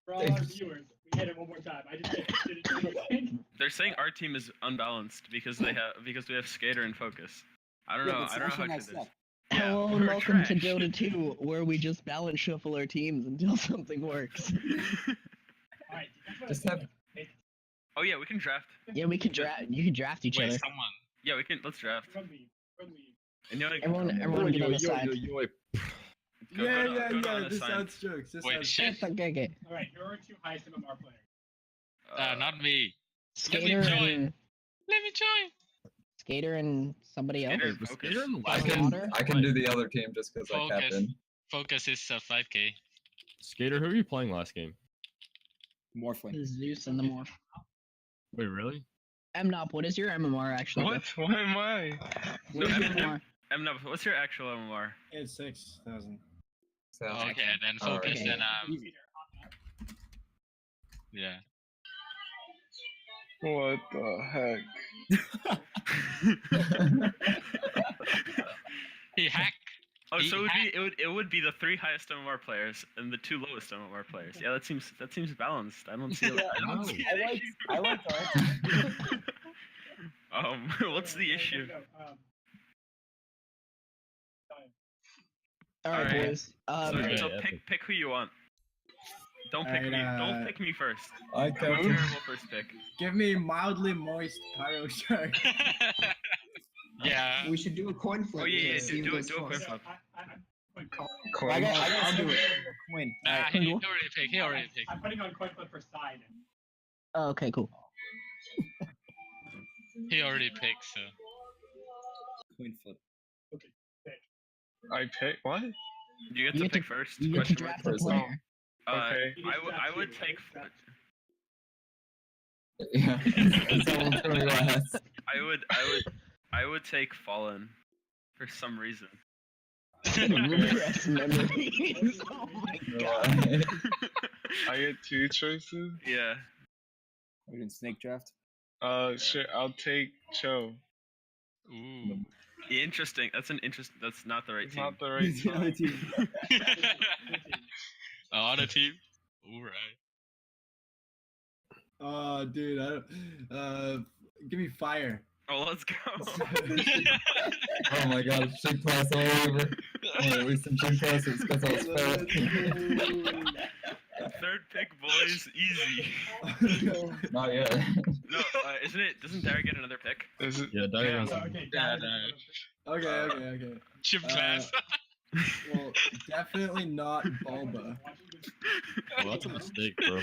For all our viewers, we hit it one more time. I just did it. They're saying our team is unbalanced because we have Skater and Focus. I don't know. I don't know how true this is. Yeah, Hello and welcome to trash. Dota 2, where we just balance shuffle our teams until something works. Alright, Just have. Oh yeah, we can draft. Yeah, we can draft. You can draft each Wait, other. someone. Yeah, we can. Let's draft. Rugby. And you know, Everyone get on the side. Go down the This side. sounds jokes. This Wait, sounds shit. Okay. Alright, here are our two highest MMR players. Not me. Skater Let me join. and Let me join. Skater and somebody else. Skater, Focus. I can do the other team just because I Focus. captain. Focus is 5k. Skater, who were you playing last game? Morphling. Zeus and the Morph. Wait, really? MNOP, what is your MMR actually? What? Why am I? What is your MMR? No, what's your actual MMR? It's 6,000. So, Okay, then focus Okay. and yeah. What the heck? He hacked. Oh, so it would be the 3 highest MMR players and the 2 lowest MMR players. Yeah, that seems balanced. I don't see. I don't see an issue. I like that. What's the issue? Alright, Alright. boys. So pick who you want. Don't pick me. Don't pick me first. I I'm a captain. terrible first pick. Give me mildly moist pyro shark. Yeah. We should do a coin flip. Oh yeah, to see who do goes a coin first. flip. I gotta do it. Coin. Nah, Alright. he already picked. He already picked. I'm putting on coin flip for side. Oh, okay, cool. He already picked. So. Coin flip. I pick what? You get You to get pick to- first. You get to Question mark draft a first. player. Okay. I would take. Yeah. Someone's gonna be last. I would take Fallen for some reason. Repressed memories. Oh my god. I get 2 choices. Yeah. We're doing snake draft. Sure. I'll take Cho. Ooh. Interesting. That's not the right It's team. not the right team. On a team. Alright. Dude, I don't. Give me fire. Oh, let's go. Oh my god, shit class all over. Oh, we some shit classes because I was fat. Third pick, boys. Easy. Not yet. No, isn't it? Doesn't Dara get another pick? Is it? Yeah, Diagon's Yeah, Okay. Chip class. Well, definitely not Bulba. well, that's a mistake, bro.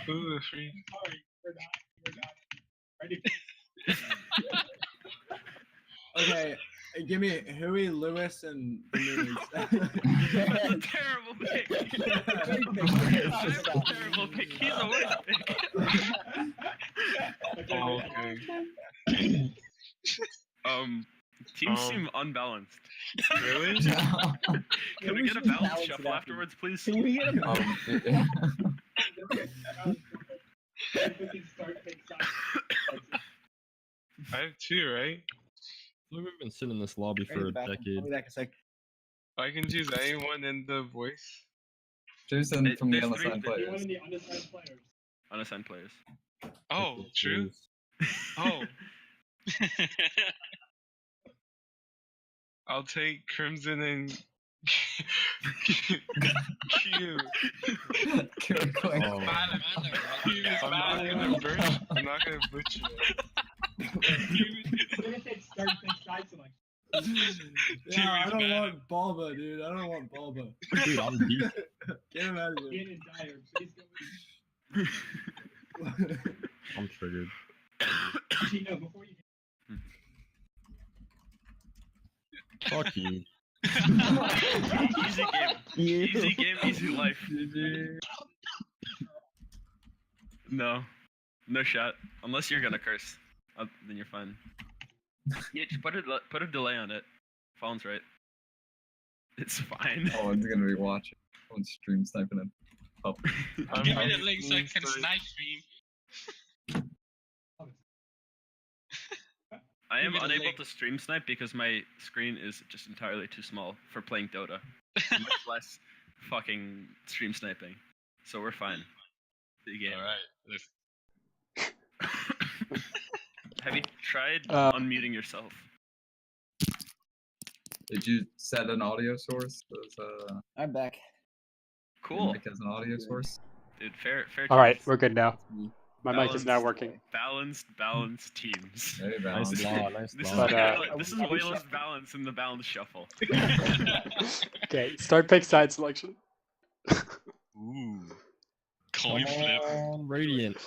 Ooh, free. Sorry, we're not. Ready? Okay, give me Huey, Lewis, and Bernice. That's a terrible pick. That's a terrible pick. He's a worse pick. Okay. Teams seem unbalanced. Really? Can we get a balance shuffle afterwards, please? Can we get a Yeah. I have 2, right? We've been sitting in this lobby for a decade. I'll be back a sec. I can choose anyone in the voice. Choose them from the There's three- unassigned You players. one of the unassigned players. Unassigned players. Oh, true. Oh. I'll take Crimson and Q. Good quick. Oh. I'm not gonna butcher it. We're gonna take start pick side selection. Yeah, I don't want Bulba, dude. I don't want Bulba. Dude, I'm deep. Get him out of here. Ian and Dyer, please go. I'm triggered. Actually, no, before you. Fuck you. Easy game. Easy game, easy life. No. No shot. Unless you're gonna curse. Then you're fine. Yeah, just put a delay on it. Phone's right. It's fine. Oh, one's gonna be watching. One's stream sniping it up. Give me the link so I can snipe stream. I am Give me the unable link. to stream snipe because my screen is just entirely too small for playing Dota. Much less fucking stream sniping. so we're fine. The game. All right. Have you tried unmuting yourself? Did you set an audio source I'm back. Cool, like as an audio source? dude. Fair. All right, choice. we're good now. Me. My mic is now working. Balanced teams. Very Nice balanced. law, nice This is law. But, this is way less balance in the balance shuffle. Okay, start pick side selection. Ooh. Coin Come flip. on, Radiant.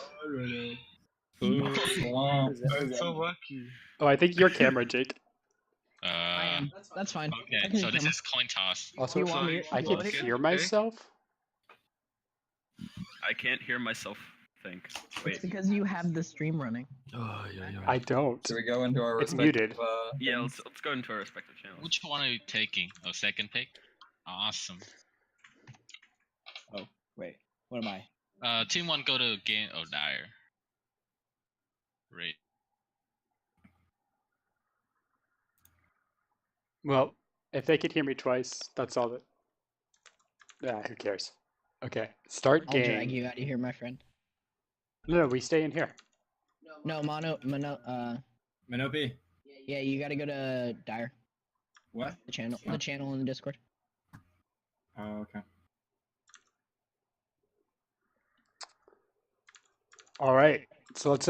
Wow. I'm so lucky. Oh, I think your camera, Jake. That's fine. I Okay, can so this come. is coin toss. Also, You want me- I you can want me- hear myself. I can't hear myself think. It's Wait. because you have the stream running. Oh, yeah, yeah. I don't. Should we go into our It's respective, muted. Yeah, things? let's go into our respective channels. Which one are you taking? Oh, second pick? Awesome. Wait, what am I? Team 1 go to game. Oh, Dire. Right. Well, if they could hear me twice, that's all that. Yeah, who cares? Okay, start I'll game. drag you out of here, my friend. No, we stay in here. No, Mono, Minopi. yeah, you gotta go to Dire, What? the channel in the Discord. Oh, okay. All right, so let's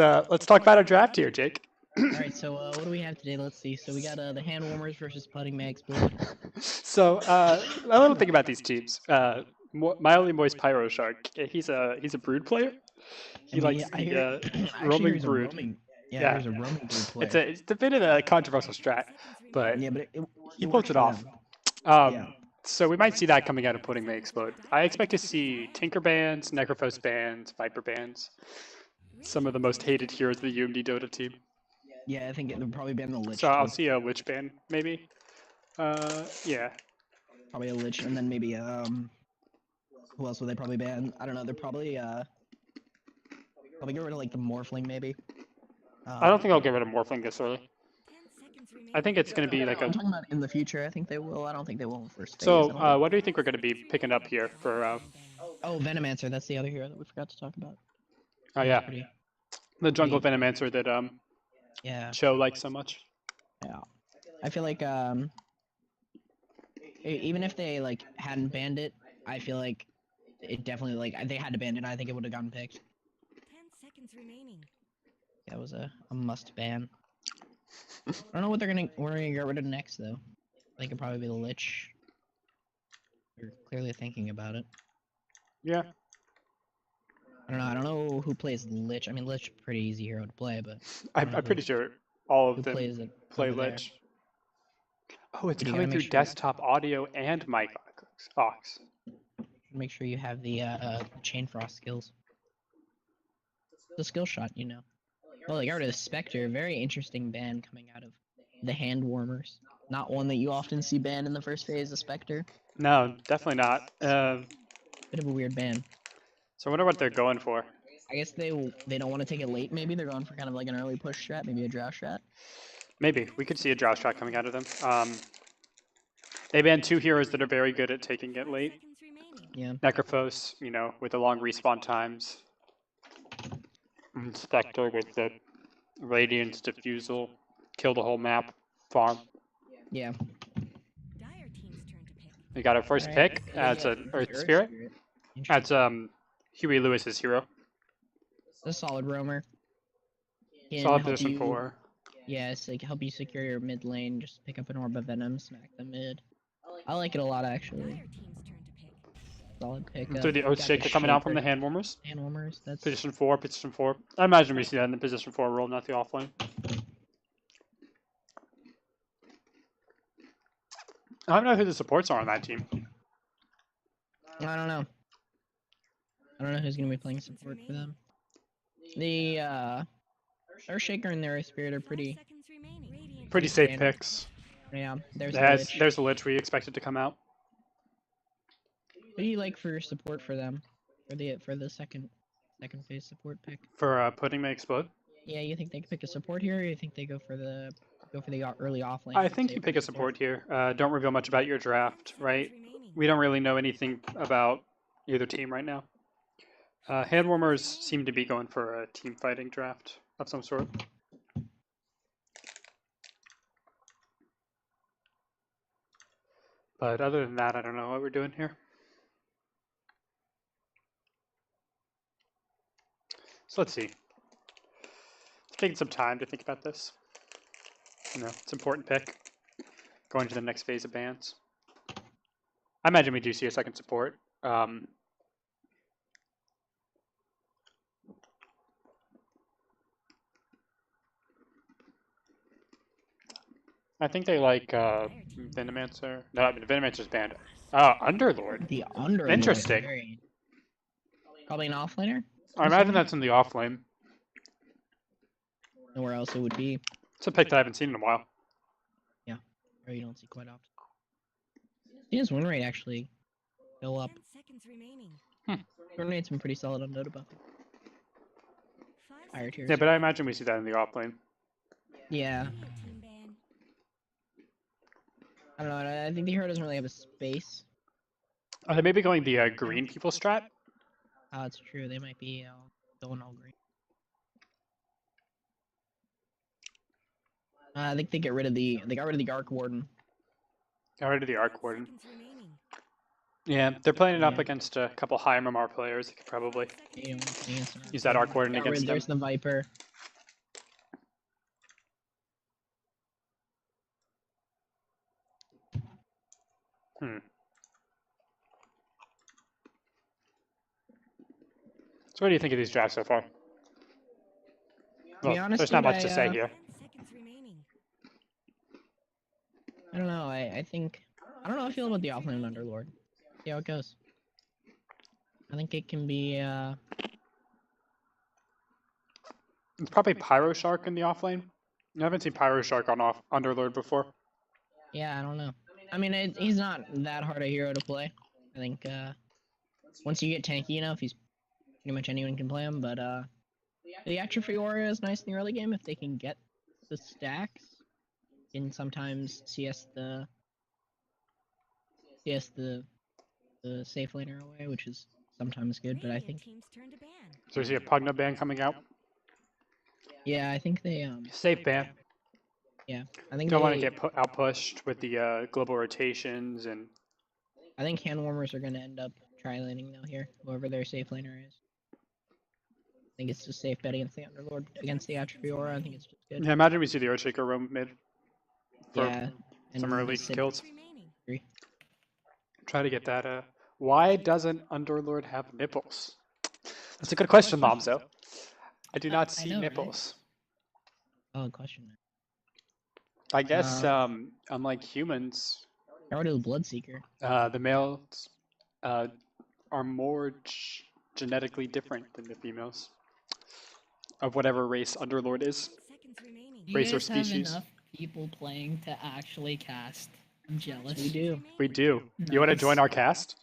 talk about our draft here, Jake. Alright, so what do we have today? Let's see. So we got the hand warmers versus putting may explode. So a little thing about these teams. Mildly Moist Pyro Shark. He's a brood player. He likes I the hear, actually, roaming here's a brood. roaming. Yeah. Yeah, there's a roaming brood player. It's a bit of a controversial strat, but Yeah, but he works pulls it for off. them. Yeah. So we might see that coming out of Pudding May Explode. I expect to see Tinker bans, Necrophos bans, Viper bans. Some of the most hated heroes of the UMD Dota team. Yeah, I think it would probably ban the Lich. So I'll too. see a Lich ban, maybe. Yeah. Probably a Lich, and then maybe who else would they probably ban? I don't know. They're probably get rid of like the Morphling maybe. I don't think I'll get rid of Morphling this early. I think it's going to be like I'm a... talking about in the future. I think they will. I don't think they will in first phase. So, I don't what do you think we're going to be picking up here for... Oh, Venomancer. That's the other hero that we forgot to talk about. Oh, yeah. Pretty- The Jungle Venomancer that Yeah. Cho likes so much. Yeah. I feel like even if they like hadn't banned it, I feel like it definitely like they had to ban it. I think it would have gotten picked. 10 seconds remaining. That was a must ban. I don't know what we're gonna get rid of next though. I think it'd probably be the Lich. You're clearly thinking about it. Yeah. I don't know who plays Lich. I mean, Lich pretty easy hero to play, but I'm pretty sure all who of them plays it? play over there? Lich. Oh, it's But you gotta coming make through sure- desktop audio and mic aux. Make sure you have the Chain Frost skills. The skill shot, you know. Oh, they got rid of the Spectre. Very interesting ban coming out of the hand warmers. Not one that you often see banned in the first phase, the Spectre. No, definitely not. Bit of a weird ban. So I wonder what they're going for. I guess they don't want to take it late. Maybe they're going for kind of like an early push strat, maybe a draw strat. Maybe. We could see a draw shot coming out of them. They banned two heroes that are very good at taking it late. Seconds remaining. Yeah. Necrophos, you know, with the long respawn times. And Spectre with the Radiance Diffusal, kill the whole map, farm. Yeah. Dire team's turn to pick. We got our first Alright. pick. That's an Earth Earth Spirit. Interesting. That's Huey Lewis's hero. A solid roamer. Can Solid help position you- 4. Yeah, it's like help you secure your mid lane. Just pick up an orb of venom, smack the mid. I like it a lot actually. Dire team's turn to pick. Solid pick. So the Oath Shaker coming out from the hand warmers. hand warmers. That's Position 4, position 4. I imagine we see that in the position 4 role, not the offlane. I don't know who the supports are on that team. I don't know. I don't know who's gonna be playing support for them. The Earthshaker and their Spirit are 12 pretty. seconds remaining. Radiant Pretty team safe standard. picks. Yeah, there's the There's, Lich. there's the Lich we expected to come out. What do you like for support for them? For the second phase support pick? For Pudding May Explode. Yeah, you think they could pick a support here, or you think they go for the early offlane? I think you pick a support here. Don't reveal much about your draft, right? remaining. We don't really know anything about either team right now. Hand warmers seem to be going for a team fighting draft of some sort. But other than that, I don't know what we're doing here. So let's see. Taking some time to think about this. You know, it's an important pick. Going to the next phase of bans. I imagine we do see a second support. I think they like Venomancer. No, I mean Venomancer's banned. Underlord. The Underlord. Interesting. Probably an offlaner. I imagine that's in the off lane. Nowhere else it would be. It's a pick that I haven't seen in a while. Or you don't see quite often. His win rate actually go up. 10 seconds remaining. Win rate's been pretty solid on Dota buff. 5 Higher tiers. Yeah, but I imagine we see that in the off lane. Yeah. Radiant team ban. I don't know. I think the hero doesn't really have a space. Are they maybe going the green people strat? Oh, it's true. They might be going all green. I think they got rid of the Arc Warden. Got rid of the Arc 10 Warden. seconds remaining. Yeah, they're playing it up Yeah. against a couple high MMR players. They could probably 5 Yeah, seconds. use that Arc Warden Got rid- against them. There's the Viper. So what do you think of these drafts so far? be Well, honest, there's not dude, much to say 10 here. seconds remaining. I don't know. I think I don't know how I feel about the offlane Underlord. See how it goes. I think it can be. It's probably Pyro Shark in the off lane. I haven't seen Pyro Shark on off Underlord before. Yeah, I don't know. I mean, he's not that hard a hero to play. I think once you get tanky enough, he's pretty much anyone can play him. But the Atrophy Aura is nice in the early game if they can get the stacks. And sometimes CS the safe laner away, which is sometimes good. But I Radiant think team's turn to ban. So is he a Pugna ban coming out? yeah, I think they Safe ban. I think Don't want they- to get out pushed with the global rotations and I think hand warmers are gonna end up tri-laning though here, whoever their safe laner is. I think it's just safe bet against the Underlord, against the Atrophy Aura. I think it's just good. yeah. Imagine we see the Earthshaker roam mid. For Yeah. some the early Sid- kills. Remaining. Try to get that. Why doesn't Underlord have nipples? That's a good question, Lomzo. I do not I see know, right? nipples. Oh, question. I guess unlike humans, Got rid of the Bloodseeker. the males are more genetically different than the females of whatever race Underlord is. 10 seconds remaining. You Race or guys have species. enough people playing to actually cast. I'm jealous. We do. We do. You want to join Nice. our cast?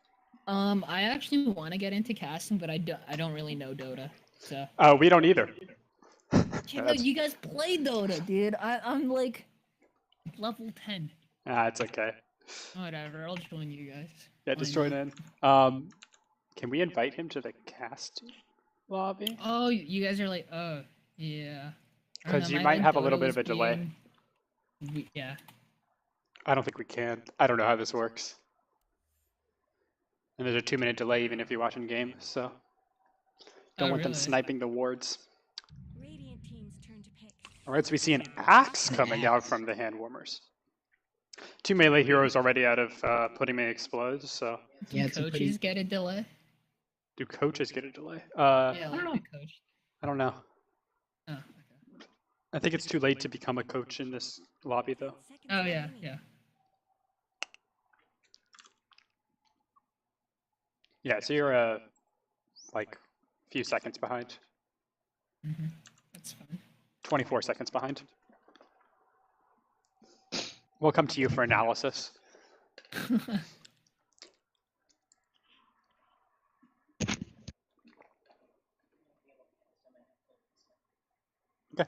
I actually want to get into casting, but I don't really know Dota. So We don't either. yeah, no, That's- you guys play Dota, dude. I'm like level 10. It's okay. Whatever, I'll join you guys. Yeah, just Why join not? in. Can we invite him to the cast lobby? Oh, you guys are like, yeah. I don't 'Cause know, you my might have a little Dota bit of was a delay. Yeah. I don't think we can. I don't know how this works. And there's a 2-minute delay even if you're watching game, so don't Oh, want them really? sniping the wards. Radiant team's turn to pick. Alright, so we see an axe coming out from the hand warmers. 2 melee heroes already out of putting me explodes, so Do Yeah, it's a coaches pretty- get a delay? do coaches get a delay? Yeah, don't know. like the coach. I don't know. Oh, okay. I think it's too late to become a coach in this lobby though. 10 seconds Oh yeah, remaining. yeah. Yeah, so you're like a few seconds behind. That's fine. 24 seconds behind. We'll come to you for analysis. Dire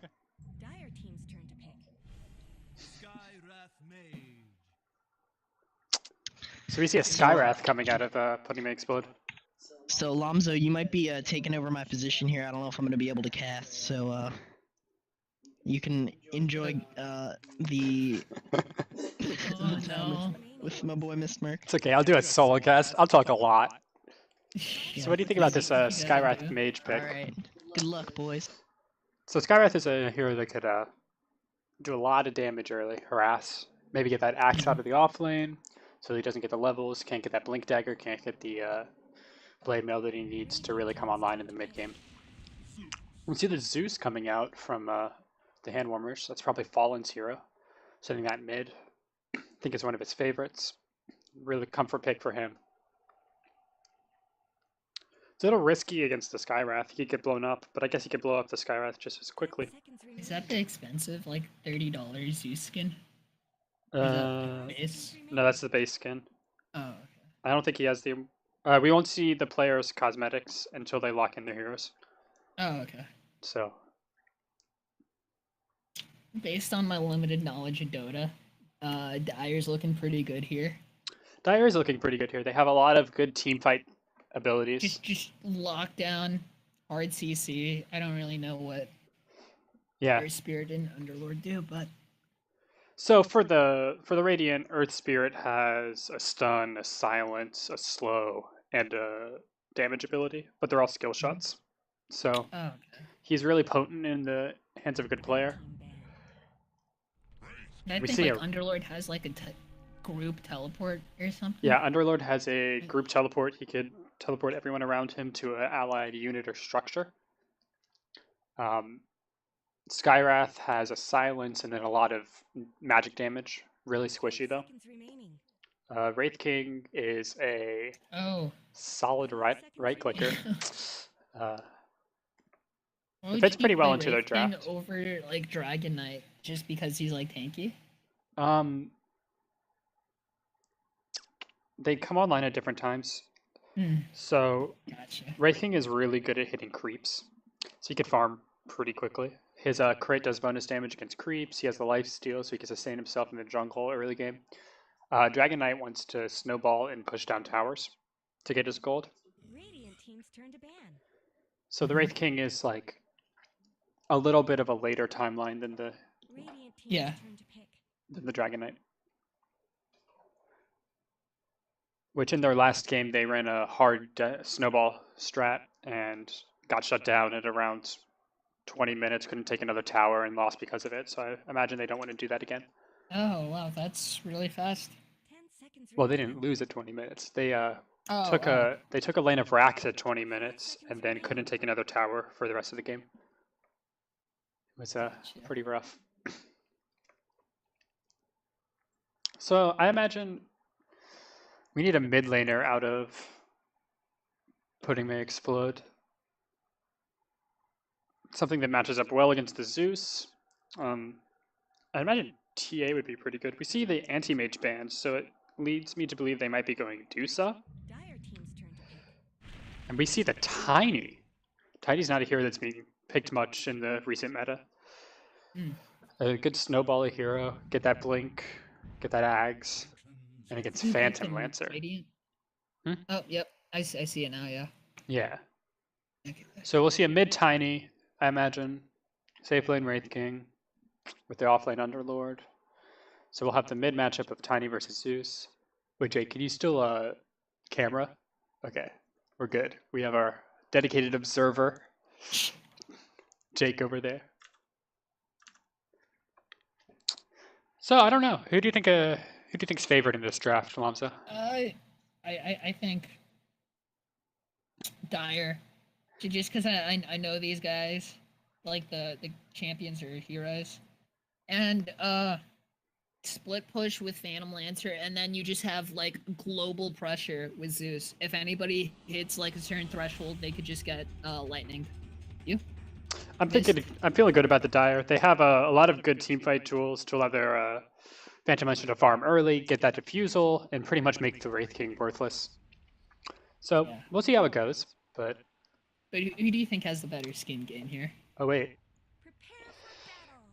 team's turn to pick. So we see a Skywrath coming out of putting me explode. So Lomzo, you might be taking over my position here. I don't know if I'm gonna be able to cast, so you can enjoy the Oh no. with my boy Miss Merc. It's okay. I'll do a solo cast. I'll talk a lot. So what do you think about this You gotta Skywrath do. mage pick? All right. Good luck, boys. So Skywrath is a hero that could do a lot of damage early, harass, maybe get that axe out of the off lane, so he doesn't get the levels, can't get that blink dagger, can't get the blade mail that he needs to really come online in the mid game. We see the Zeus coming out from the hand warmers. That's probably Fallen's hero, sitting that mid. I think it's one of his favorites. Really comfort pick for him. It's a little risky against the Skywrath. He could get blown up, but I guess he could blow up the Skywrath just as quickly. Is that the expensive, like $30 Zeus skin? Base? No, that's the base skin. Oh, okay. I don't think he has the. We won't see the players' cosmetics until they lock in their heroes. Oh, okay. So Based on my limited knowledge of Dota, Dire's looking pretty good here. Dire is looking pretty good here. They have a lot of good team fight abilities. Just lockdown, hard CC. I don't really know what Yeah. Earth Spirit and Underlord do, but So for the Radiant, Earth Spirit has a stun, a silence, a slow, and a damage ability, but they're all skill shots. So oh, okay. he's really potent in the hands of a good player. And I We think see like a- Underlord has like a group teleport or something. Yeah, Underlord has a group teleport. He could teleport everyone around him to an allied unit or structure. Skywrath has a silence and then a lot of magic damage. Really squishy though. Wraith King is a Oh. solid right clicker. Why would fits you pretty well play into their Wraith King draft. over like Dragon Knight just because he's like tanky. They come online at different times. Hmm. So Gotcha. Wraith King is really good at hitting creeps. So he could farm pretty quickly. His crit does bonus damage against creeps. He has the life steal, so he can sustain himself in the jungle early game. Dragon Knight wants to snowball and push down towers to get his gold. Radiant team's turn to ban. So the Wraith King is like a little bit of a later timeline than the Radiant team's Yeah. turn to pick. Dragon Knight. Which in their last game they ran a hard snowball strat and got shut down at around 20 minutes, couldn't take another tower and lost because of it. So I imagine they don't want to do that again. Oh wow, that's really fast. 10 seconds Well, they remaining. didn't lose at 20 minutes. They Oh, took oh. a lane of racks at 20 minutes and then couldn't take another tower for the rest of the game. It was pretty rough. So I imagine we need a mid laner out of Pudding May Explode. Something that matches up well against the Zeus. I imagine TA would be pretty good. We see the anti-mage ban, so it leads me to believe they might be going Dusa. Dire team's turn to pick. And we see the Tiny. Tiny's not a hero that's being picked much in the recent meta. Hmm. A good snowballer hero. Get that blink, get that Ags, and against Phantom Lancer. Radiant? Hmm? Oh, yep. I see it now, yeah. Yeah. Okay. So we'll see a mid Tiny, I imagine. Safe lane Wraith King with the offlane Underlord. So we'll have the mid matchup of Tiny versus Zeus. Wait, Jake, can you still camera? Okay, we're good. We have our dedicated observer, Jake over there. So I don't know. Who do you think's favored in this draft, Lamsa? I think Dire. Just because I know these guys, like the champions or heroes, and split push with Phantom Lancer, and then you just have like global pressure with Zeus. If anybody hits like a certain threshold, they could just get lightning. You? I'm feeling good about the Dire. They have a lot of good teamfight tools to allow their Phantom Lancer to farm early, get that diffusal, and pretty much make the Wraith King worthless. So Yeah. we'll see how it goes. But who do you think has the better skin game here? oh wait, Prepare for battle.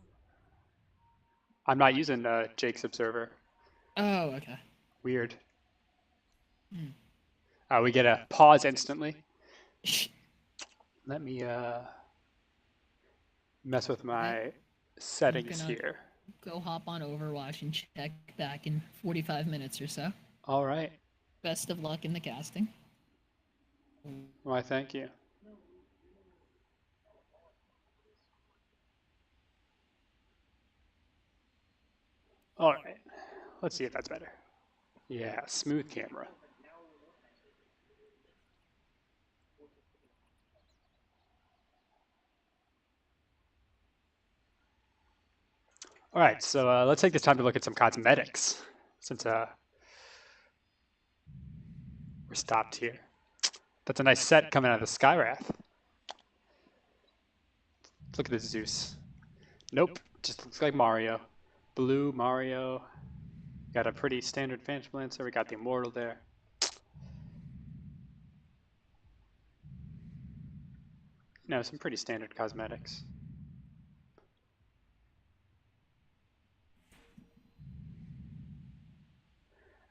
I'm not using Jake's observer. Oh, okay. Weird. Hmm. We get a pause instantly. Let me mess with my settings gonna- here. Go hop on Overwatch and check back in 45 minutes or so. All right. Best of luck in the casting. Why, thank you. All right. Let's see if that's better. Yeah, smooth camera. All right, so let's take this time to look at some cosmetics, since we're stopped here. That's a nice set coming out of the Skywrath. Look at this Zeus. Nope, just looks like Mario. Blue Mario. Got a pretty standard Phantom Lancer. We got the Immortal there. No, some pretty standard cosmetics.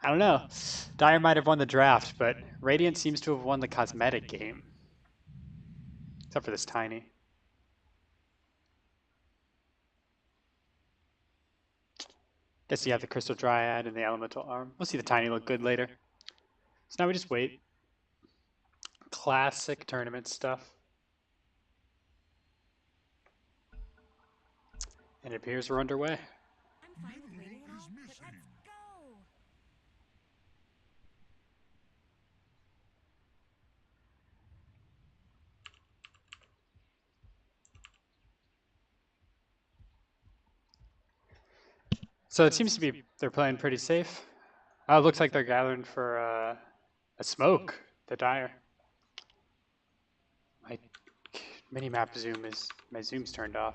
I don't know. Dire might have won the draft, but Radiant seems to have won the cosmetic game. Except for this Tiny. Guess you have the Crystal Dryad and the Elemental Arm. We'll see the Tiny look good later. So now we just wait. Classic tournament stuff. And it appears we're underway. I'm fine with waiting and all, but let's go. So it seems to be they're playing pretty safe. It looks like they're gathering for a smoke. The Dire. My mini-map zoom is my zoom's turned off.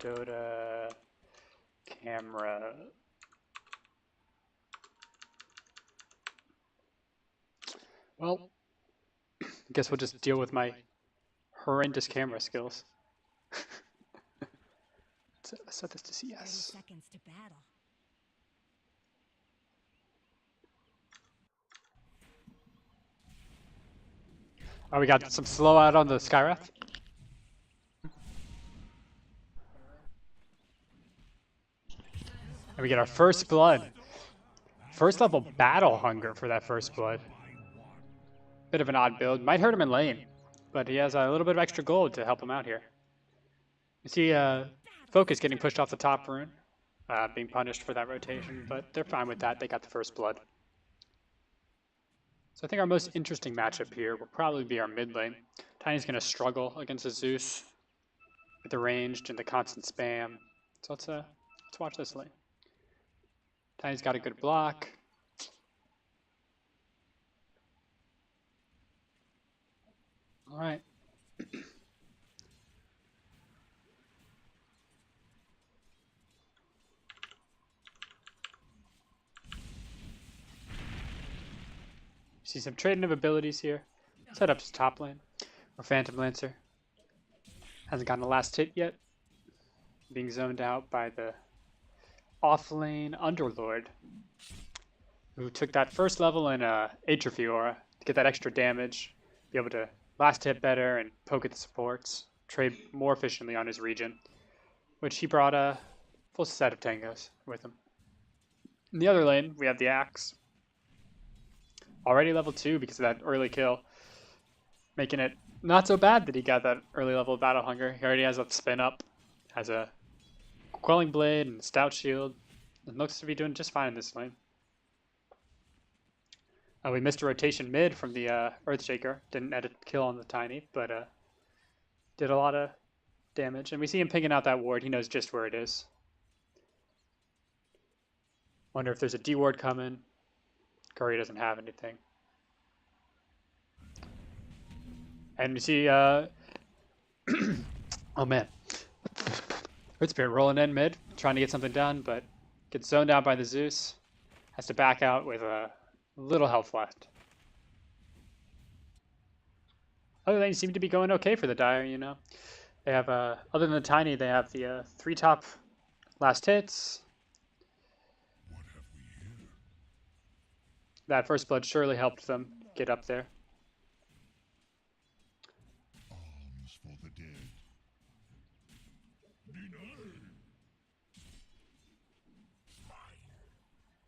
Dota camera. Well, I guess we'll just deal with my horrendous camera skills. Let's set this to 30 CS. seconds to battle. Oh, we got some slow out on the Skywrath. And we get our first blood. First level battle hunger for that first blood. Bit of an odd build. Might hurt him in lane, but he has a little bit of extra gold to help him out here. You see Focus getting pushed off the top rune, being punished for that rotation, but they're fine with that. They got the first blood. So I think our most interesting matchup here will probably be our mid lane. Tiny's going to struggle against a Zeus with the ranged and the constant spam. So let's watch this lane. Tiny's got a good block. All right. See some trading of abilities here. Set up his top lane. Or Phantom Lancer. Hasn't gotten the last hit yet. Being zoned out by the off-lane Underlord, who took that first level in Atrophy Aura to get that extra damage, be able to last hit better and poke at the supports, trade more efficiently on his region, which he brought a full set of tangos with him. In the other lane, we have the Axe. Already level 2 because of that early kill, making it not so bad that he got that early level battle hunger. He already has that spin up, has a Quelling Blade and Stout Shield, and looks to be doing just fine in this lane. We missed a rotation mid from the Earthshaker. Didn't edit kill on the Tiny, but did a lot of damage. And we see him picking out that ward. He knows just where it is. Wonder if there's a D ward coming. Curry doesn't have anything. And we see, oh man. Earthspirit rolling in mid, trying to get something done, but gets zoned out by the Zeus. Has to back out with a little health left. Other lanes seem to be going okay for the Dire, you know. They have, other than the Tiny, they have the 3 top last hits. That first blood surely helped them get up there.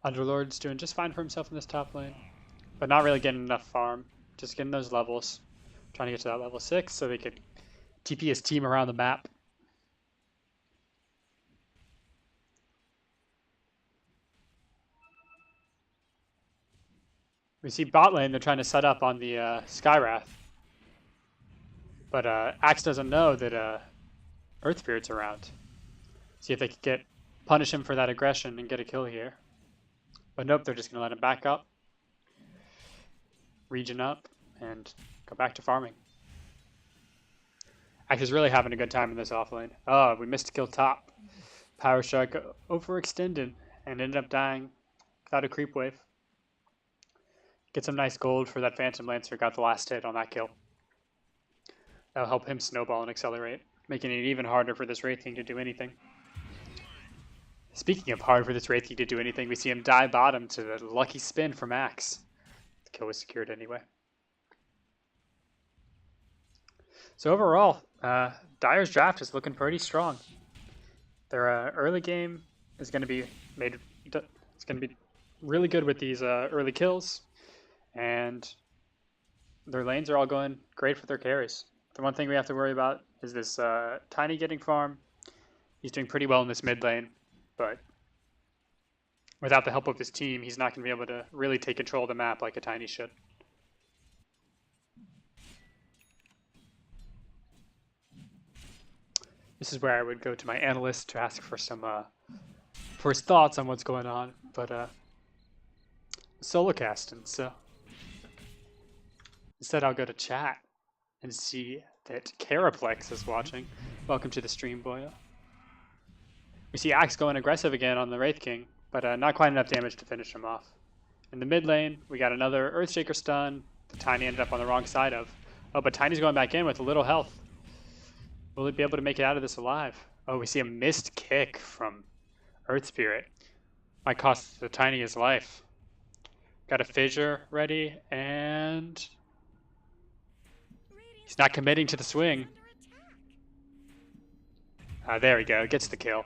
Underlord's doing just fine for himself in this top lane, but not really getting enough farm. Just getting those levels. Trying to get to that level 6 so they could TP his team around the map. We see bot lane, they're trying to set up on the Skywrath. But Axe doesn't know that Earth Spirit's around. See if they could punish him for that aggression and get a kill here. But nope, they're just going to let him back up, region up, and go back to farming. Axe is really having a good time in this offlane. Oh, we missed a kill top. Power Shark overextended and ended up dying without a creep wave. Get some nice gold for that Phantom Lancer, got the last hit on that kill. That'll help him snowball and accelerate, making it even harder for this Wraith King to do anything. Speaking of hard for this Wraith King to do anything, we see him die bottom to the lucky spin from Axe. The kill was secured anyway. So overall, Dire's draft is looking pretty strong. Their early game is going to be it's going to be really good with these early kills, and their lanes are all going great for their carries. The one thing we have to worry about is this Tiny getting farm. He's doing pretty well in this mid lane, but without the help of his team, he's not going to be able to really take control of the map like a Tiny should. This is where I would go to my analyst to ask for some for his thoughts on what's going on, but solo casting, so instead I'll go to chat and see that Caraplex is watching. Welcome to the stream, boyo. We see Axe going aggressive again on the Wraith King, but not quite enough damage to finish him off. In the mid lane, we got another Earthshaker stun. The Tiny ended up on the wrong side of. Oh, but Tiny's going back in with a little health. Will he be able to make it out of this alive? Oh, we see a missed kick from Earth Spirit. Might cost the Tiny his life. Got a fissure ready, and he's not committing to the swing. There we go, gets the kill.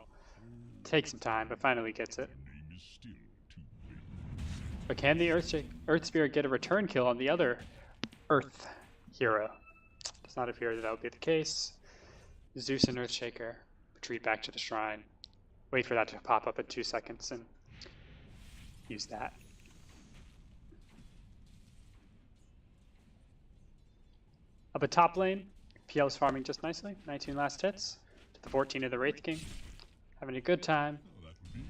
Takes some time, but finally gets it. But can the Earth Spirit get a return kill on the other Earth hero? Does not appear that would be the case. Zeus and Earthshaker retreat back to the shrine. Wait for that to pop up in 2 seconds and use that. Up at top lane, PL's farming just nicely. 19 last hits to the 14 of the Wraith King. Having a good time.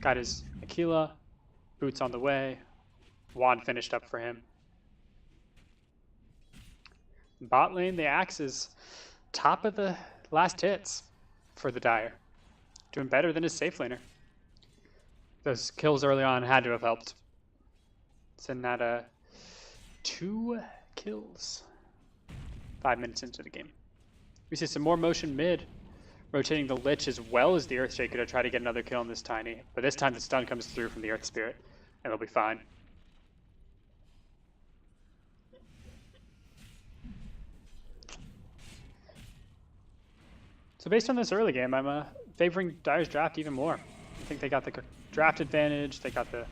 Got his Aquila. Boots on the way. Wand finished up for him. Bot lane, the Axe is top of the last hits for the Dire. Doing better than his safe laner. Those kills early on had to have helped. Send that 2 kills. 5 minutes into the game. We see some more motion mid. Rotating the Lich as well as the Earthshaker to try to get another kill on this Tiny. But this time the stun comes through from the Earth Spirit. And they'll be fine. So based on this early game, I'm favoring Dire's draft even more. I think they got the draft advantage, they got the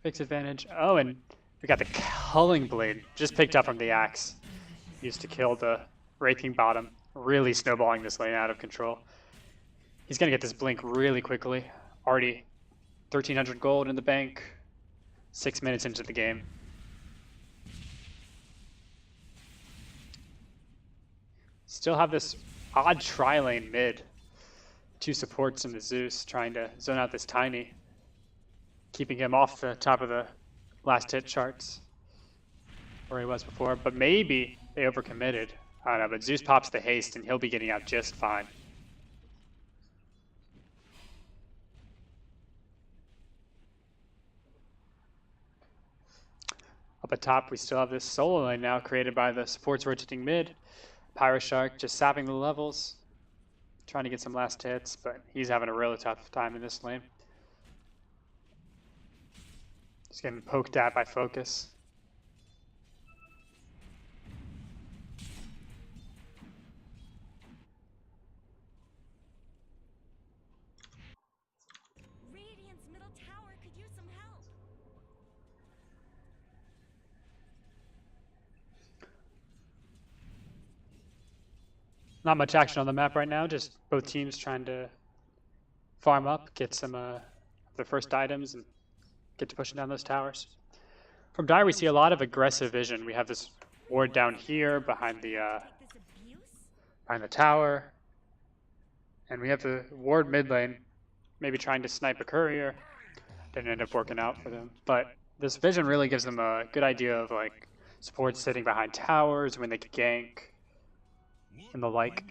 fix advantage. Oh, and we got the Culling Blade just picked up from the Axe. Used to kill the Wraith King bottom, really snowballing this lane out of control. He's gonna get this blink really quickly. Already 1,300 gold in the bank, 6 minutes into the game. Still have this odd tri-lane mid. 2 supports and the Zeus trying to zone out this Tiny. Keeping him off the top of the last hit charts. Where he was before, but maybe they overcommitted. I don't know, but Zeus pops the haste and he'll be getting out just fine. Up at top, we still have this solo lane now created by the supports rotating mid. Pyro Shark just sapping the levels, trying to get some last hits, but he's having a really tough time in this lane. Just getting poked at by Focus. Not much action on the map right now, just both teams trying to farm up, get some their first items, and get to pushing down those towers. From Dire, we see a lot of aggressive vision. We have this ward down here behind the tower, and we have the ward mid lane, maybe trying to snipe a courier. Didn't end up working out for them, but this vision really gives them a good idea of like support sitting behind towers when they could gank and the like.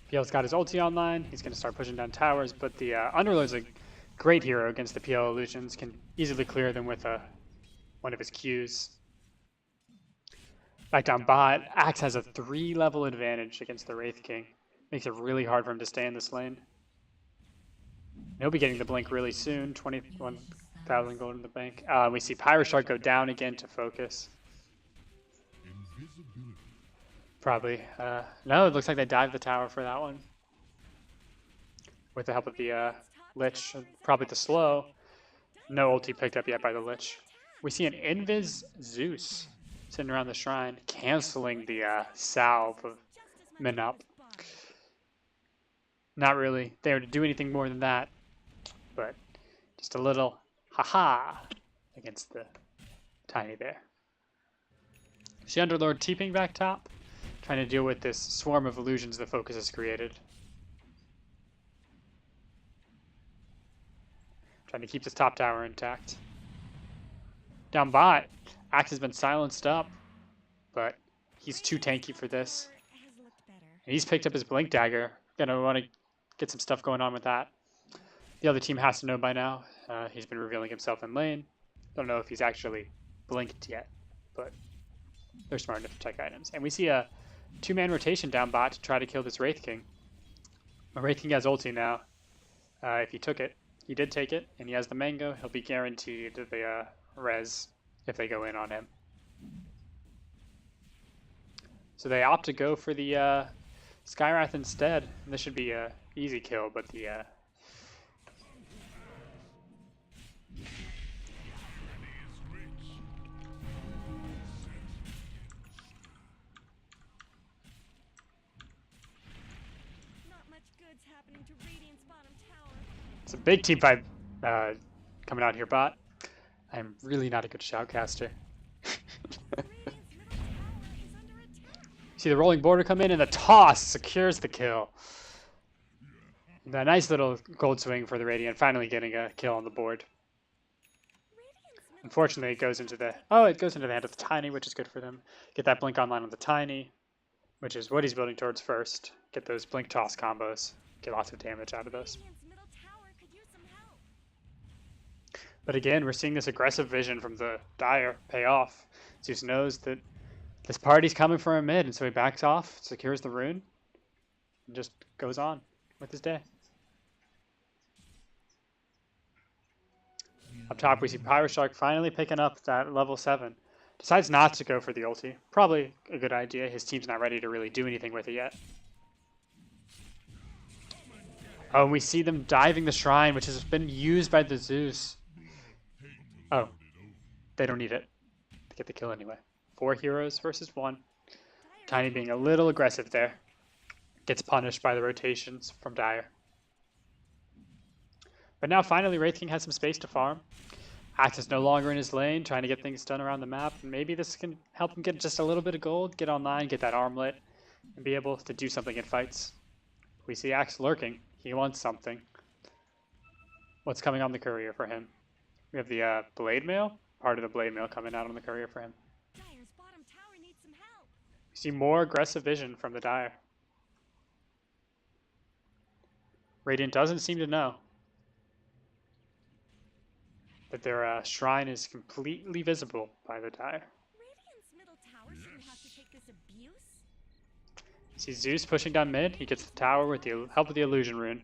PL's got his ulti online. He's going to start pushing down towers, but the Underlord's a great hero against the PL illusions. Can easily clear them with one of his Qs. Back down bot, Axe has a 3-level advantage against the Wraith King. Makes it really hard for him to stay in this lane. He'll be getting the blink really soon. 21,000 gold in the bank. We see Pyroshark go down again to focus. Probably. No, it looks like they dived the tower for that one. With the help of the Lich. Probably the slow. No ulti picked up yet by the Lich. We see an Invis Zeus sitting around the shrine, canceling the salve of Minup. Not really there to do anything more than that, but just a little haha against the tiny bear. See Underlord TPing back top, trying to deal with this swarm of illusions the Focus has created. Trying to keep this top tower intact. Down bot, Axe has been silenced up, but he's too tanky for this. And he's picked up his Blink Dagger. Gonna want to get some stuff going on with that. The other team has to know by now. He's been revealing himself in lane. Don't know if he's actually blinked yet, but they're smart enough to check items. And we see a 2-man rotation down bot to try to kill this Wraith King. The Wraith King has ulti now. If he took it, he did take it, and he has the mango. He'll be guaranteed the res if they go in on him. So they opt to go for the Skywrath instead. And this should be a easy kill, but the it's a big team fight coming out here, bot. I'm really not a good shoutcaster. See the rolling border come in, and the toss secures the kill. The nice little gold swing for the Radiant, finally getting a kill on the board. Unfortunately, it goes into the hand of the Tiny, which is good for them. Get that blink online on the Tiny, which is what he's building towards first. Get those blink toss combos. Get lots of damage out of those. But again, we're seeing this aggressive vision from the Dire pay off. Zeus knows that this party's coming for a mid, and so he backs off, secures the rune, and just goes on with his day. Up top, we see Pyroshark finally picking up that level 7. Decides not to go for the ulti. Probably a good idea. His team's not ready to really do anything with it yet. Oh, and we see them diving the shrine, which has been used by the Zeus. Oh, they don't need it to get the kill anyway. 4 heroes versus 1. Tiny being a little aggressive there. Gets punished by the rotations from Dire. But now finally Wraith King has some space to farm. Axe is no longer in his lane, trying to get things done around the map. And maybe this can help him get just a little bit of gold, get online, get that armlet, and be able to do something in fights. We see Axe lurking. He wants something. What's coming on the courier for him? We have the blade mail. Part of the blade mail coming out on the courier for him. We see more aggressive vision from the Dire. Radiant doesn't seem to know that their shrine is completely visible by the Dire. See Zeus pushing down mid. He gets the tower with the help of the illusion rune.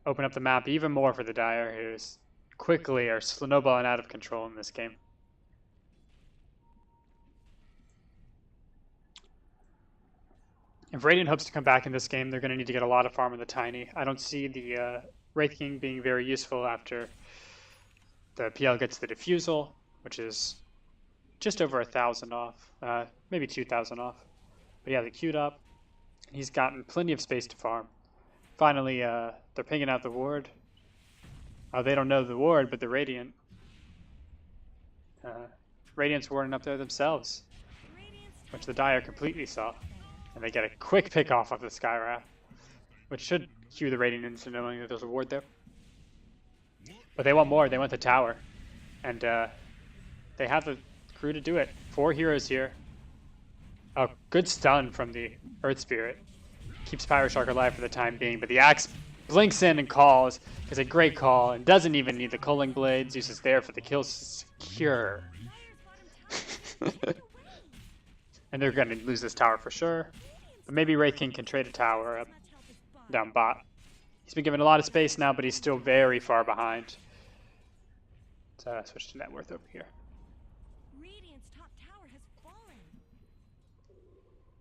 Open up the map even more for the Dire, who's quickly are snowballing out of control in this game. If Radiant hopes to come back in this game, they're going to need to get a lot of farm in the Tiny. I don't see the Wraith King being very useful after the PL gets the defusal, which is just over 1,000 off, maybe 2,000 off. But yeah, they queued up. He's gotten plenty of space to farm. Finally, they're pinging out the ward. They don't know the ward, but the Radiant. Radiant's warding up there themselves, which the Dire completely saw. And they get a quick pick off of the Skywrath, which should cue the Radiant into knowing that there's a ward there. But they want more. They want the tower. And they have the crew to do it. 4 heroes here. A good stun from the Earth Spirit. Keeps Pyroshark alive for the time being, but the Axe blinks in and calls. It's a great call and doesn't even need the Culling Blade. Zeus is there for the kill secure. And they're going to lose this tower for sure. But maybe Wraith King can trade a tower up down bot. He's been given a lot of space now, but he's still very far behind. Let's switch to net worth over here.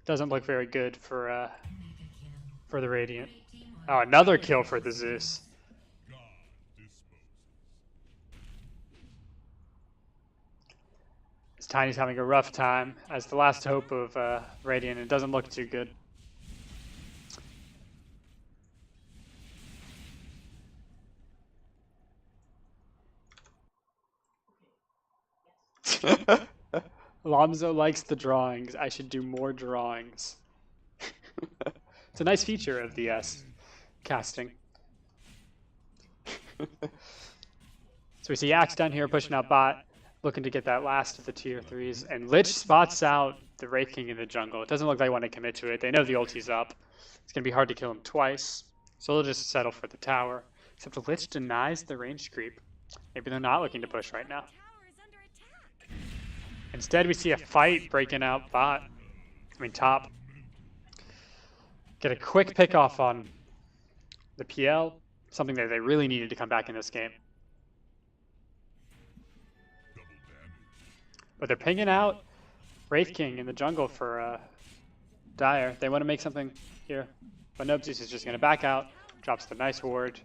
Doesn't look very good for the Radiant. Oh, another kill for the Zeus. This Tiny's having a rough time as the last hope of Radiant. It doesn't look too good. Lomzo likes the drawings. I should do more drawings. It's a nice feature of the casting. So we see Axe down here pushing out bot, looking to get that last of the tier 3s. And Lich spots out the Wraith King in the jungle. It doesn't look like they want to commit to it. They know the ulti's up. It's going to be hard to kill him twice. So they'll just settle for the tower. Except the Lich denies the range creep. Maybe they're not looking to push right now. Instead, we see a fight breaking out top. Get a quick pick off on the PL, something that they really needed to come back in this game. But they're pinging out Wraith King in the jungle for Dire. They want to make something here. But nope, Zeus is just going to back out, drops the nice ward,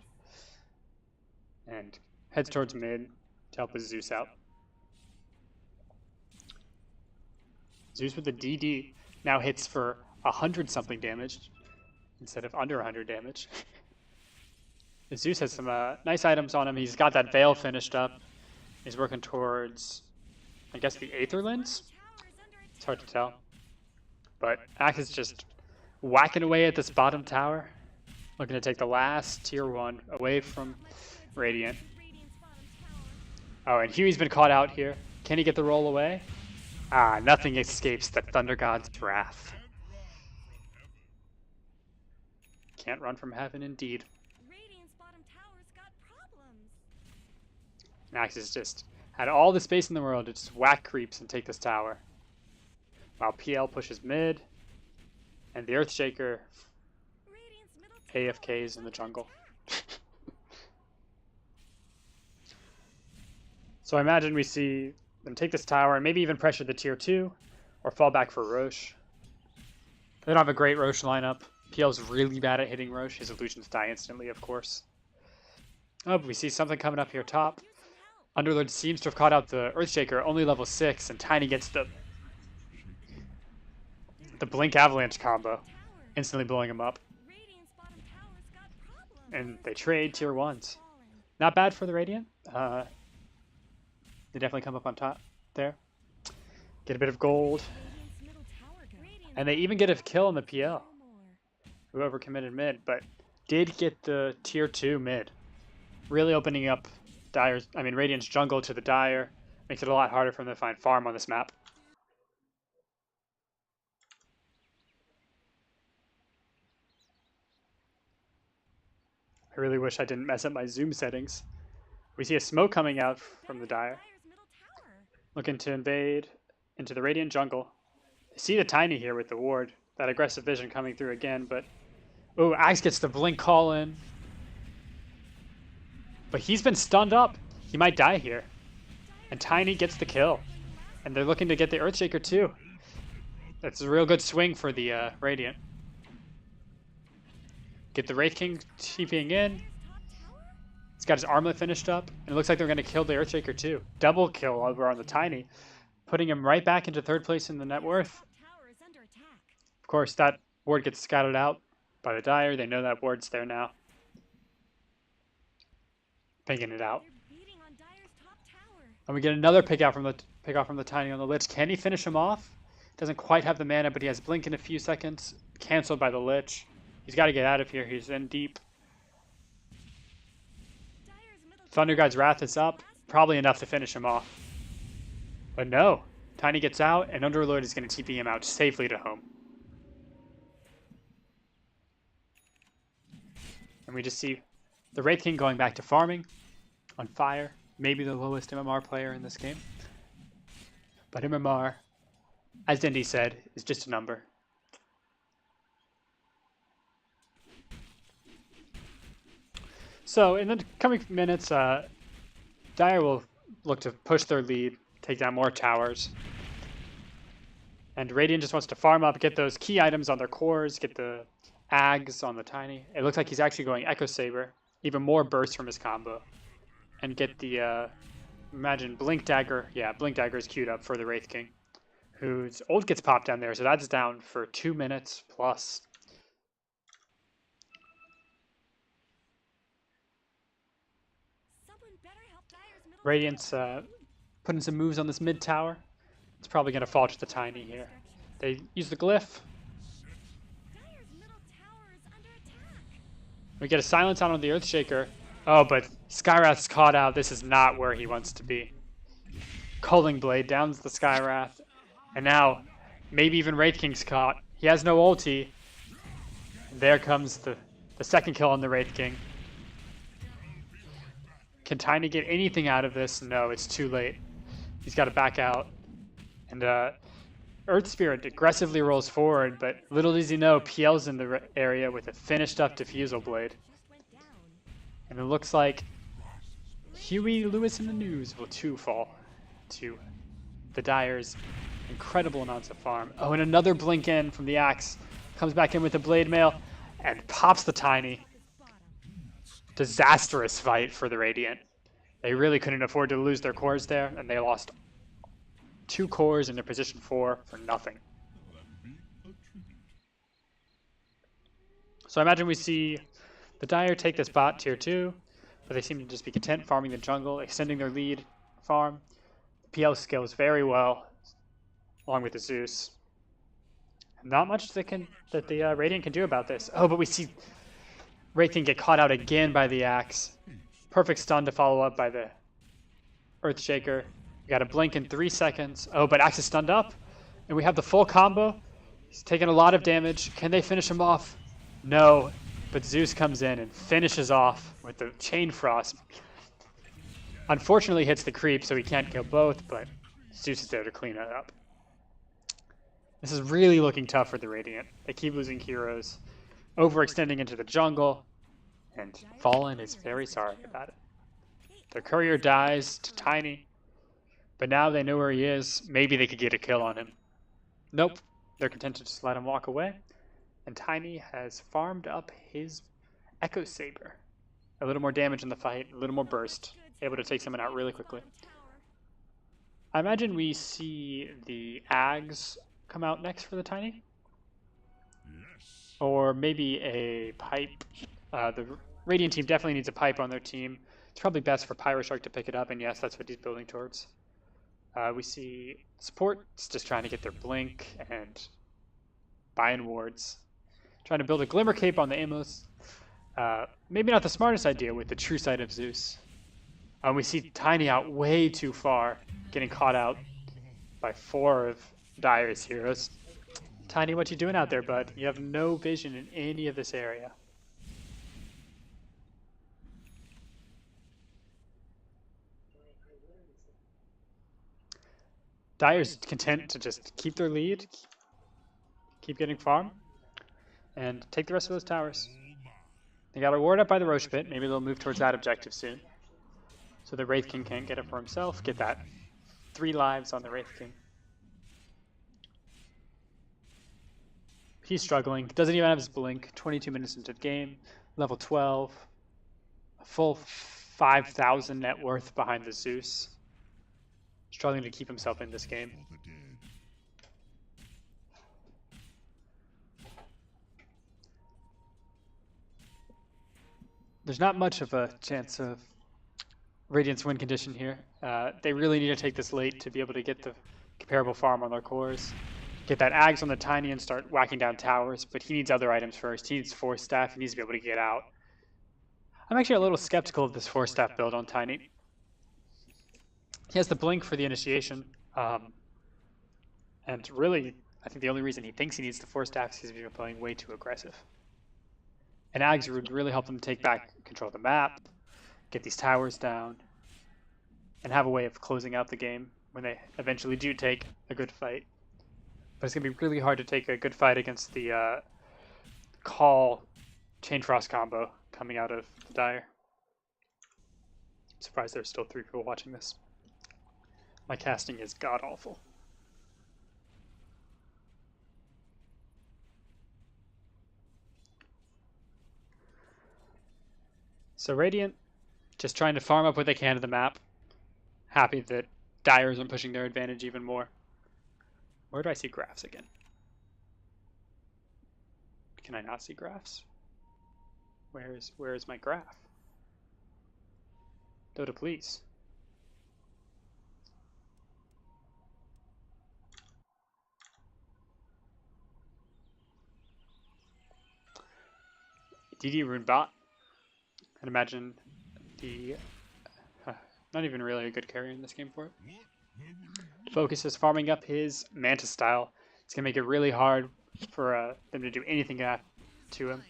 and heads towards mid to help his Zeus out. Zeus with the DD now hits for 100-something damage instead of under 100 damage. Zeus has some nice items on him. He's got that Veil finished up. He's working towards, I guess, the Aether Lens? It's hard to tell. But Axe is just whacking away at this bottom tower, looking to take the last tier 1 away from Radiant. Oh, and Huey's been caught out here. Can he get the roll away? Ah, nothing escapes the Thunder God's wrath. Can't run from heaven, indeed. Nax has just had all the space in the world to just whack creeps and take this tower. While PL pushes mid, and the Earthshaker AFKs in the jungle. So I imagine we see them take this tower and maybe even pressure the tier 2 or fall back for Roche. They don't have a great Roche lineup. PL's really bad at hitting Roche. His illusions die instantly, of course. Oh, but we see something coming up here top. Underlord seems to have caught out the Earthshaker, only level 6, and Tiny gets the Blink Avalanche combo, instantly blowing him up. And they trade tier 1s. Not bad for the Radiant. They definitely come up on top there. Get a bit of gold. And they even get a kill on the PL. Whoever committed mid, but did get the tier 2 mid. Really opening up Radiant's jungle to the Dire. Makes it a lot harder for them to find farm on this map. I really wish I didn't mess up my zoom settings. We see a smoke coming out from the Dire. Looking to invade into the Radiant jungle. I see the Tiny here with the ward. That aggressive vision coming through again, but... Oh, Axe gets the blink call in. But he's been stunned up. He might die here. And Tiny gets the kill. And they're looking to get the Earthshaker too. That's a real good swing for the Radiant. Get the Wraith King TPing in. He's got his armlet finished up, and it looks like they're going to kill the Earthshaker too. Double kill over on the Tiny, putting him right back into 3rd place in the net worth. Of course, that ward gets scouted out by the Dire. They know that ward's there now. Picking it out. And we get another pick off from the Tiny on the Lich. Can he finish him off? Doesn't quite have the mana, but he has Blink in a few seconds. Cancelled by the Lich. He's got to get out of here. He's in deep. Thunder God's Wrath is up. Probably enough to finish him off. But no. Tiny gets out, and Underlord is going to TP him out safely to home. And we just see the Wraith King going back to farming. On fire. Maybe the lowest MMR player in this game. But MMR, as Dindy said, is just a number. So in the coming minutes, Dire will look to push their lead, take down more towers. And Radiant just wants to farm up, get those key items on their cores, get the Ags on the Tiny. It looks like he's actually going Echo Saber, even more burst from his combo. And get the, imagine Blink Dagger. Yeah, Blink Dagger is queued up for the Wraith King, whose ult gets popped down there, so that's down for 2 minutes plus. Radiant's putting some moves on this mid tower. It's probably going to fall to the Tiny here. They use the glyph. We get a silence out on the Earthshaker. Oh, but Skywrath's caught out. This is not where he wants to be. Culling Blade downs the Skywrath. And now, maybe even Wraith King's caught. He has no ulti. And there comes the second kill on the Wraith King. Can Tiny get anything out of this? No, it's too late. He's got to back out. And Earth Spirit aggressively rolls forward, but little does he know, PL's in the area with a finished up Diffusal Blade. And it looks like Huey, Lewis, and the News will too fall to the Dire's incredible amounts of farm. Oh, and another blink in from the Axe. Comes back in with the Blade Mail and pops the Tiny. Disastrous fight for the Radiant. They really couldn't afford to lose their cores there, and they lost 2 cores in their position 4 for nothing. So I imagine we see the Dire take this bot tier 2, but they seem to just be content farming the jungle, extending their lead farm. PL scales very well, along with the Zeus. Not much that the Radiant can do about this. Oh, but we see Wraith King get caught out again by the Axe. Perfect stun to follow up by the Earthshaker. We got a blink in 3 seconds. Oh, but Axe is stunned up, and we have the full combo. He's taking a lot of damage. Can they finish him off? No. But Zeus comes in and finishes off with the Chain Frost. Unfortunately hits the creep, so he can't kill both, but Zeus is there to clean it up. This is really looking tough for the Radiant. They keep losing heroes, overextending into the jungle, and Fallen is very sorry about it. Their courier dies to Tiny, but now they know where he is. Maybe they could get a kill on him. Nope, they're content to just let him walk away. And Tiny has farmed up his Echo Saber. A little more damage in the fight, a little more burst. Able to take someone out really quickly. I imagine we see the Ags come out next for the Tiny. Or maybe a pipe. The Radiant team definitely needs a pipe on their team. It's probably best for Pyroshark to pick it up, and yes, that's what he's building towards. We see support's just trying to get their blink and buying wards. Trying to build a Glimmer Cape on the Amos. Maybe not the smartest idea with the True Sight of Zeus. We see Tiny out way too far, getting caught out by 4 of Dire's heroes. Tiny, what you doing out there, bud? You have no vision in any of this area. Dire's content to just keep their lead, keep getting farm, and take the rest of those towers. They got a ward up by the Roche Pit. Maybe they'll move towards that objective soon. So the Wraith King can't get it for himself. Get that 3 lives on the Wraith King. He's struggling. Doesn't even have his blink. 22 minutes into the game. Level 12. A full 5,000 net worth behind the Zeus. Struggling to keep himself in this game. There's not much of a chance of Radiant's win condition here. They really need to take this late to be able to get the comparable farm on their cores. Get that Ags on the Tiny and start whacking down towers, but he needs other items first. He needs Force Staff, he needs to be able to get out. I'm actually a little skeptical of this Force Staff build on Tiny. He has the blink for the initiation, and really, I think the only reason he thinks he needs the Force Staff is because he's been playing way too aggressive. And Ags would really help them take back control of the map, get these towers down, and have a way of closing out the game when they eventually do take a good fight. But it's going to be really hard to take a good fight against the Call Chain Frost combo coming out of the Dire. I'm surprised there's still 3 people watching this. My casting is god-awful. So Radiant, just trying to farm up what they can to the map. Happy that Dire isn't pushing their advantage even more. Where do I see graphs again? Can I not see graphs? Where is my graph? Dota, please. DD Runebot. I'd imagine the not even really a good carry in this game for it. Focus is farming up his Manta style. It's gonna make it really hard for them to do anything to him.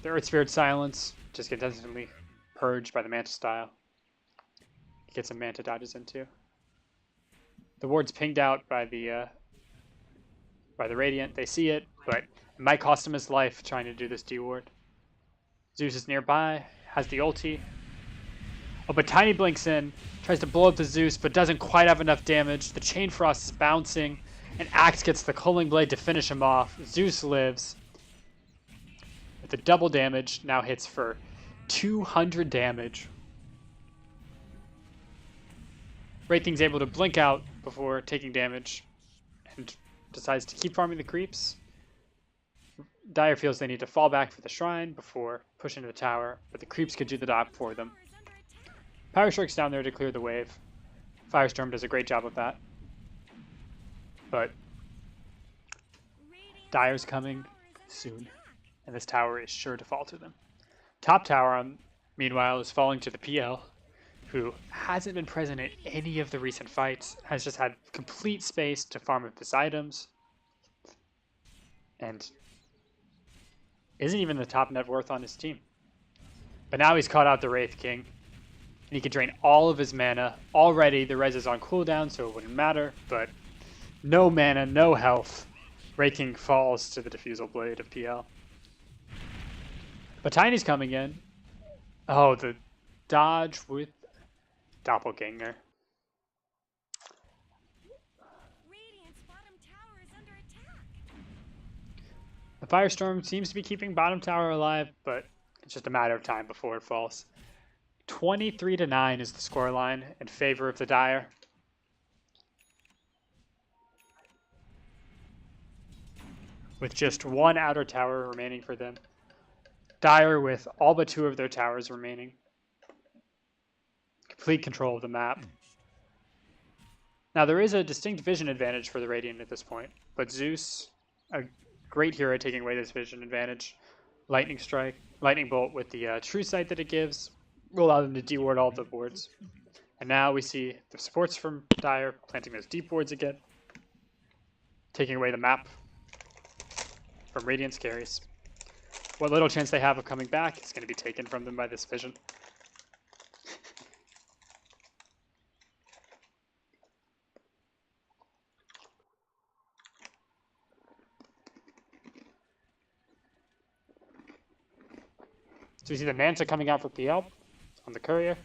The Earth Spirit Silence just gets instantly purged by the Manta style. Get some Manta dodges into. The ward's pinged out by the Radiant. They see it, but it might cost him his life trying to do this D ward. Zeus is nearby, has the ulti. Oh, but Tiny blinks in, tries to blow up the Zeus, but doesn't quite have enough damage. The Chain Frost is bouncing, and Axe gets the Culling Blade to finish him off. Zeus lives. With the double damage, now hits for 200 damage. Wraithing's able to blink out before taking damage, and decides to keep farming the creeps. Dire feels they need to fall back for the shrine before pushing to the tower, but the creeps could do the job for them. Power Strike's down there to clear the wave. Firestorm does a great job of that. But Dire's coming soon, and this tower is sure to fall to them. Top tower, meanwhile, is falling to the PL, who hasn't been present in any of the recent fights, has just had complete space to farm up his items, and isn't even the top net worth on his team. But now he's caught out the Wraith King, and he can drain all of his mana. Already the res is on cooldown, so it wouldn't matter, but no mana, no health. Wraith King falls to the Diffusal Blade of PL. But Tiny's coming in. Oh, the dodge with Doppelganger. The Firestorm seems to be keeping bottom tower alive, but it's just a matter of time before it falls. 23-9 is the scoreline in favor of the Dire. With just one outer tower remaining for them. Dire with all but 2 of their towers remaining. Complete control of the map. Now there is a distinct vision advantage for the Radiant at this point, but Zeus, a great hero taking away this vision advantage. Lightning Strike, Lightning Bolt with the True Sight that it gives will allow them to deward all of the boards. And now we see the supports from Dire planting those deep wards again, taking away the map from Radiant's carries. What little chance they have of coming back is going to be taken from them by this vision. So we see the Manta coming out for PL on the Courier.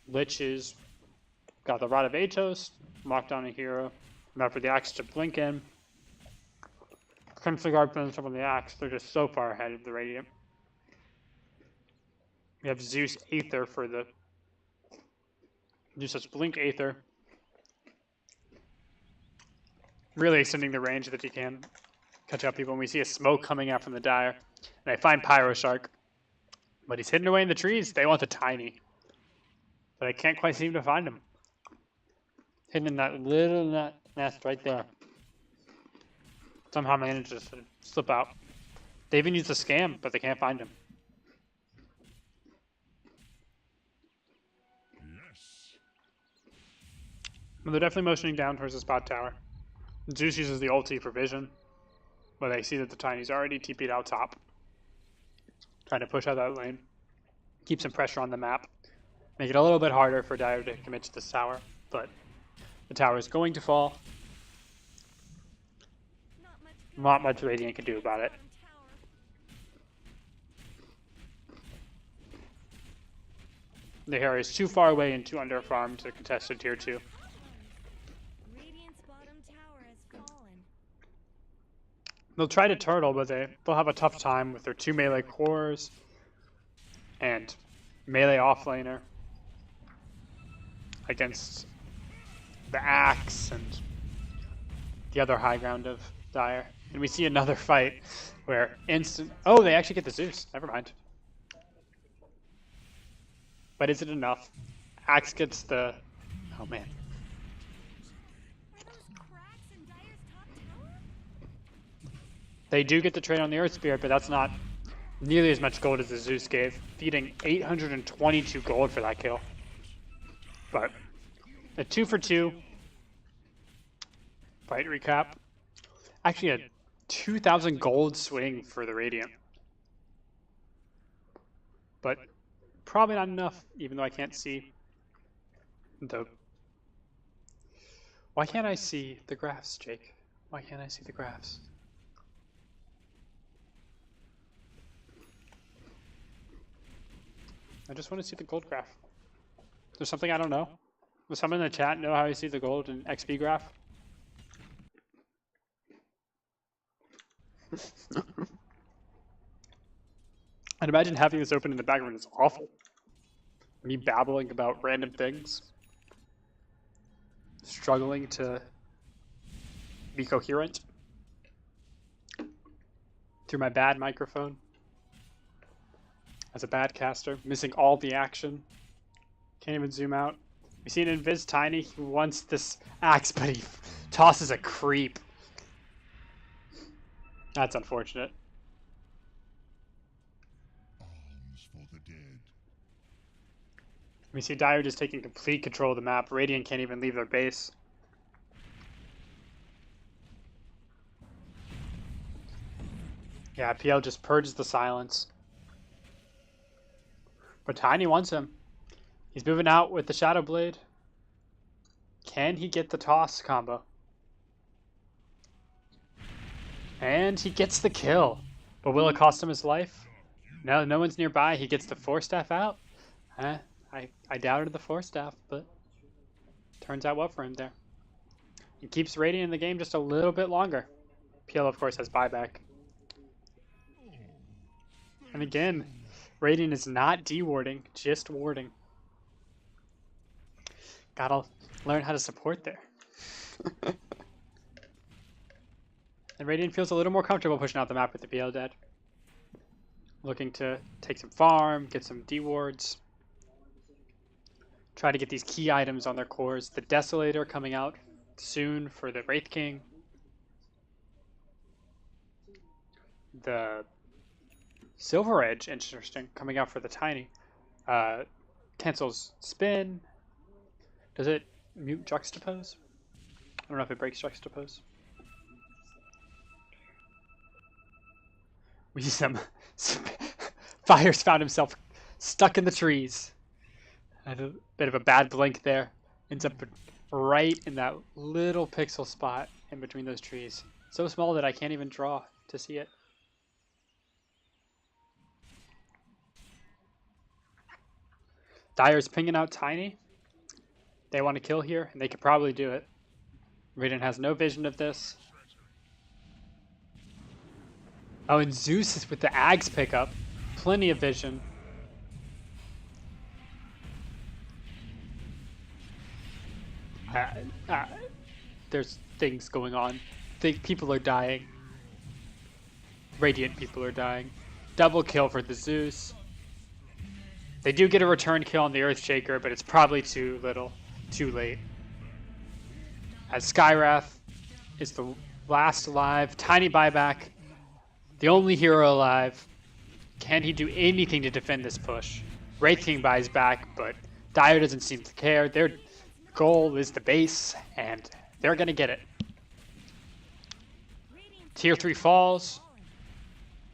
Lich is got the Rod of Atos, locked on a hero. Now for the Axe to blink in. couldn't figure out putting stuff on the Axe. They're just so far ahead of the Radiant. We have Zeus Aether for the... Zeus Blink Aether. Really extending the range that he can catch up people. And we see a smoke coming out from the Dire. And I find Pyro Shark. But he's hidden away in the trees. They want the Tiny. But I can't quite seem to find him. Hidden in that little nest right there. Somehow manages to slip out. They even use the scam, but they can't find him. Well, they're definitely motioning down towards the spot tower. Zeus uses the ulti for vision, but they see that the Tiny's already TP'd out top. Trying to push out that lane. Keep some pressure on the map. Make it a little bit harder for Dire to commit to this tower, but the tower is going to fall. Not much Radiant can do about it. The hero is too far away and too underfarmed to contest a tier 2. They'll try to turtle, but they'll have a tough time with their 2 melee cores and melee offlaner against the Axe and the other high ground of Dire. And we see another fight where oh, they actually get the Zeus. Never mind. But is it enough? Axe gets the... Oh, man. They do get the trade on the Earth Spirit, but that's not nearly as much gold as the Zeus gave, feeding 822 gold for that kill. But a 2 for 2 fight recap. Actually, a 2,000 gold swing for the Radiant. But probably not enough, even though I can't see the... Why can't I see the graphs, Jake? Why can't I see the graphs? I just want to see the gold graph. There's something I don't know. Does someone in the chat know how you see the gold in XP graph? I'd imagine having this open in the background is awful. Me babbling about random things. Struggling to be coherent. Through my bad microphone. As a bad caster, missing all the action. Can't even zoom out. We see an Invis Tiny who wants this axe, but he tosses a creep. That's unfortunate. We see Dire just taking complete control of the map. Radiant can't even leave their base. Yeah, PL just purges the silence. But Tiny wants him. He's moving out with the Shadow Blade. Can he get the toss combo? And he gets the kill. But will it cost him his life? No, no one's nearby. He gets the Force Staff out. I doubted the Force Staff, but turns out well for him there. He keeps Radiant in the game just a little bit longer. PL, of course, has buyback. And again, Radiant is not de-warding, just warding. Gotta learn how to support there. And Radiant feels a little more comfortable pushing out the map with the PL dead. Looking to take some farm, get some de-wards. Try to get these key items on their cores. The Desolator coming out soon for the Wraith King. The Silver Edge, interesting, coming out for the Tiny. Cancels spin. Does it mute juxtapose? I don't know if it breaks juxtapose. We see some Fires found himself stuck in the trees. Had a bit of a bad blink there. Ends up right in that little pixel spot in between those trees. So small that I can't even draw to see it. Dire's pinging out Tiny. They want to kill here, and they could probably do it. Radiant has no vision of this. Oh, and Zeus is with the Ags pickup. Plenty of vision. There's things going on. People are dying. Radiant people are dying. Double kill for the Zeus. They do get a return kill on the Earthshaker, but it's probably too little, too late. As Skywrath is the last alive. Tiny buyback. The only hero alive. Can he do anything to defend this push? Wraith King buys back, but Dire doesn't seem to care. Their goal is the base, and they're going to get it. Tier 3 falls.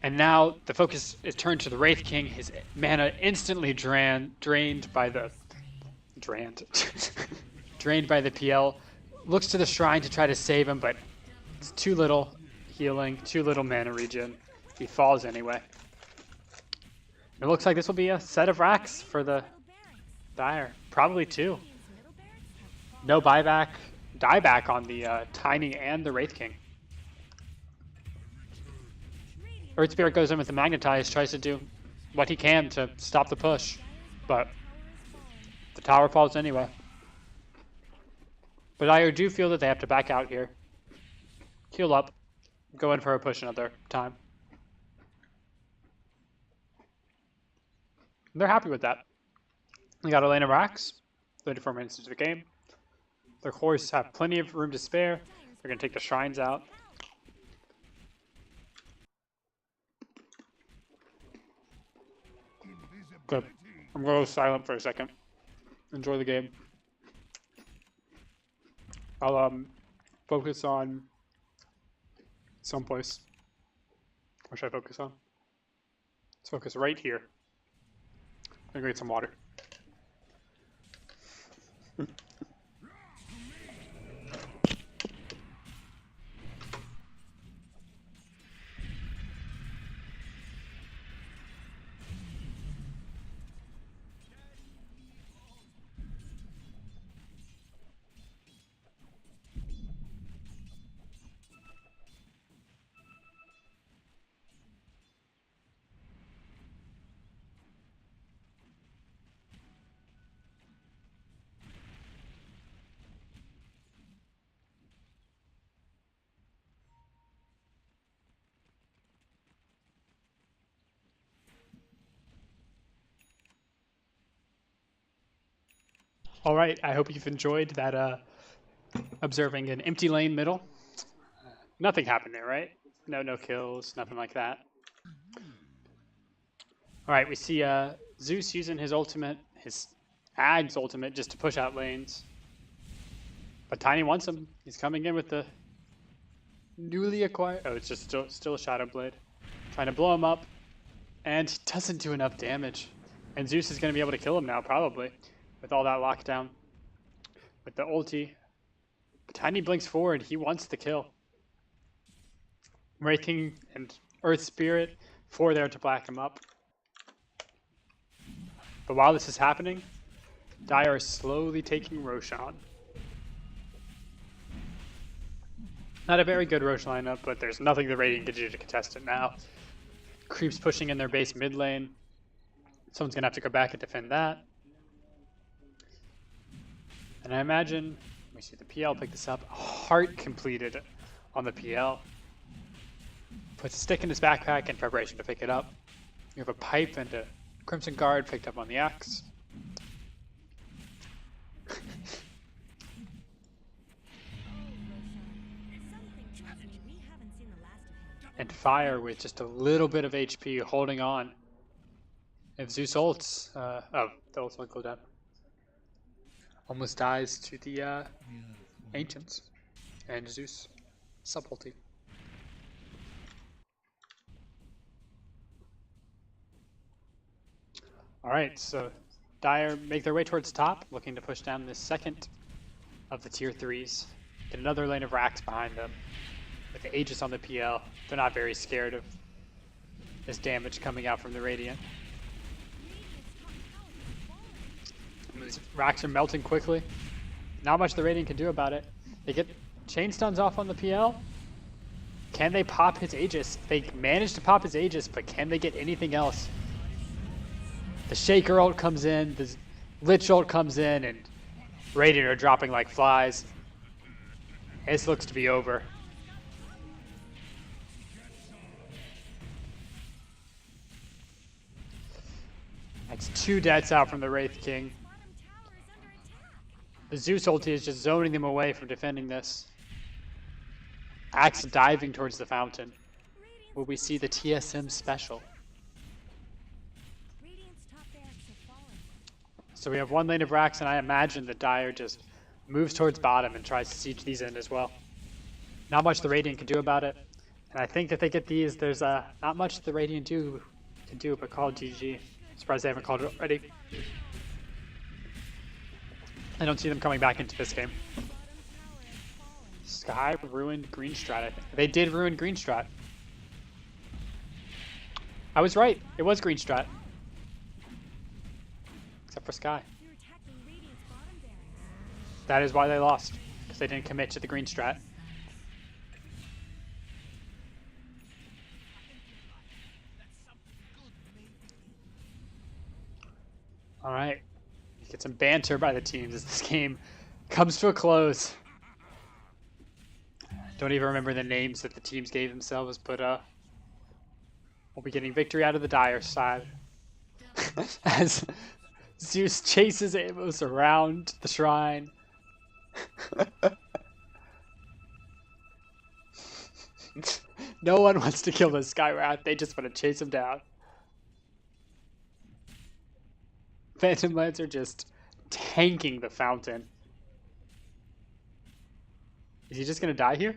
And now the focus is turned to the Wraith King. His mana instantly drained by the drained by the PL. Looks to the shrine to try to save him, but it's too little healing, too little mana regen. He falls anyway. It looks like this will be a set of racks for the Dire. Probably 2. No buyback, dieback on the Tiny and the Wraith King. Earth Spirit goes in with the Magnetize, tries to do what he can to stop the push, but the tower falls anyway. But I do feel that they have to back out here. Heal up, go in for a push another time. And they're happy with that. They got a lane of racks, 34 minutes into the game. Their cores have plenty of room to spare. They're going to take the shrines out. Good. I'm going to go silent for a second. Enjoy the game. I'll focus on someplace. Where should I focus on? Let's focus right here. I'm going to get some water. All right, I hope you've enjoyed that observing an empty lane middle. Nothing happened there, right? No kills, nothing like that. All right, we see Zeus using his ultimate, his Ag's ultimate, just to push out lanes. But Tiny wants him. He's coming in with the newly acquired... Oh, it's just still a Shadow Blade. Trying to blow him up. And he doesn't do enough damage. And Zeus is going to be able to kill him now, probably. With all that lockdown. With the ulti. But Tiny blinks forward. He wants the kill. Wraith King and Earth Spirit 4 there to black him up. But while this is happening, Dire is slowly taking Roshan. Not a very good Rosh lineup, but there's nothing the Radiant can do to contest it now. Creeps pushing in their base mid lane. Someone's going to have to go back and defend that. And I imagine, we see the PL pick this up. Heart completed on the PL. Puts a stick in his backpack in preparation to pick it up. You have a pipe and a Crimson Guard picked up on the axe. And Fire with just a little bit of HP holding on. If Zeus ults, the ult's might go down. Almost dies to the Ancients. And Zeus sub-ulti. Alright, so Dire make their way towards top, looking to push down the second of the tier 3s. Get another lane of racks behind them. With the Aegis on the PL, they're not very scared of this damage coming out from the Radiant. These racks are melting quickly. Not much the Radiant can do about it. They get chain stuns off on the PL. can they pop his Aegis? They managed to pop his Aegis, but can they get anything else? The Shaker ult comes in, the Lich ult comes in, and Radiant are dropping like flies. This looks to be over. That's 2 deaths out from the Wraith King. The Zeus ulti is just zoning them away from defending this. Axe diving towards the fountain. Will we see the TSM special? So we have 1 lane of Rax, and I imagine that Dire just moves towards bottom and tries to siege these in as well. Not much the Radiant can do about it. And I think that they get these, there's not much the Radiant can do but call GG. Surprised they haven't called it already. I don't see them coming back into this game. Sky ruined green strat, I think. They did ruin green strat. I was right. It was green strat. Except for Sky. That is why they lost. Because they didn't commit to the green strat. Alright. Get some banter by the teams as this game comes to a close. Don't even remember the names that the teams gave themselves, but we'll be getting victory out of the Dire side. As Zeus chases Amos around the shrine. No one wants to kill the Skywrath, they just want to chase him down. Phantom Lancer just tanking the fountain. Is he just gonna die here?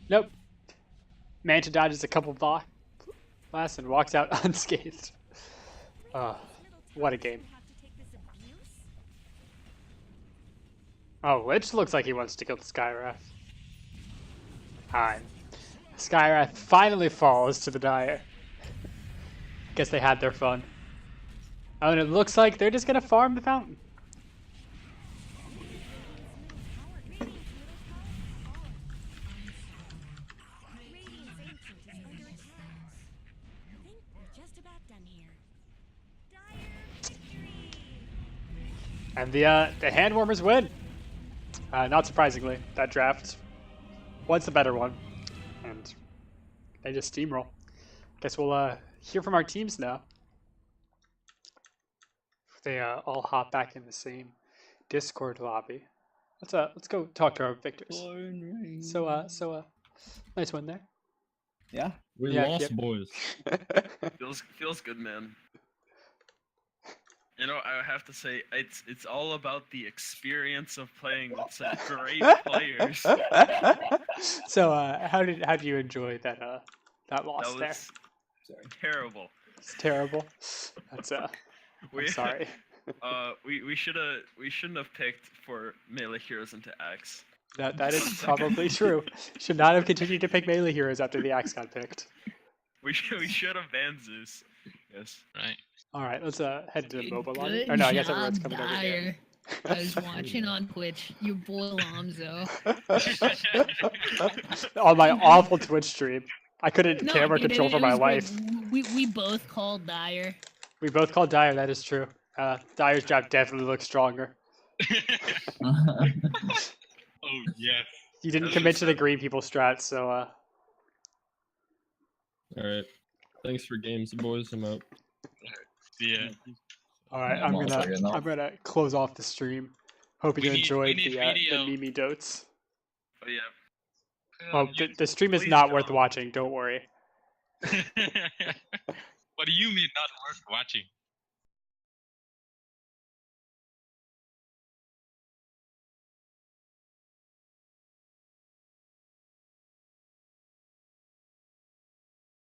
Nope. Manta dodges a couple blasts and walks out unscathed. What a game. Oh, Lich looks like he wants to kill the Skywrath. Alright. Skywrath finally falls to the Dire. Guess they had their fun. Oh, and it looks like they're just gonna farm the fountain. And the hand warmers win. Not surprisingly, that draft was the better one, and they just steamroll. Guess we'll hear from our teams now. They all hop back in the same Discord lobby. Let's go talk to our victors. So nice win there. Yeah. We Yeah, lost, yep. boys. Feels good, man. You know, I have to say, it's all about the experience of playing with such great players. So, how did you enjoy that loss That there? was terrible. It's terrible. That's I'm sorry. We shouldn't have picked for melee heroes into Axe. That is probably true. Should not have continued to pick melee heroes after the Axe got picked. We should have banned Zeus. Yes. Right. All right, let's head to the MOBA lobby. Good Or no, I guess job, everyone's coming over here. Dyer. I was watching on Twitch. Your boy Lomzo. On my awful Twitch stream, I couldn't No, camera dude, control it for my was life. good. We both called Dyer. We both called Dyer. That is true. Dyer's job definitely looks stronger. Oh yes. You didn't commit to the green people strat, so Alright. Thanks for games, boys. I'm out. Yeah. all right, I'm also getting off. I'm gonna close off the stream. Hope you We enjoyed need the video. Mimi dotes. Oh yeah. Well, the stream is please not don't. worth watching. Don't worry. What do you mean not worth watching?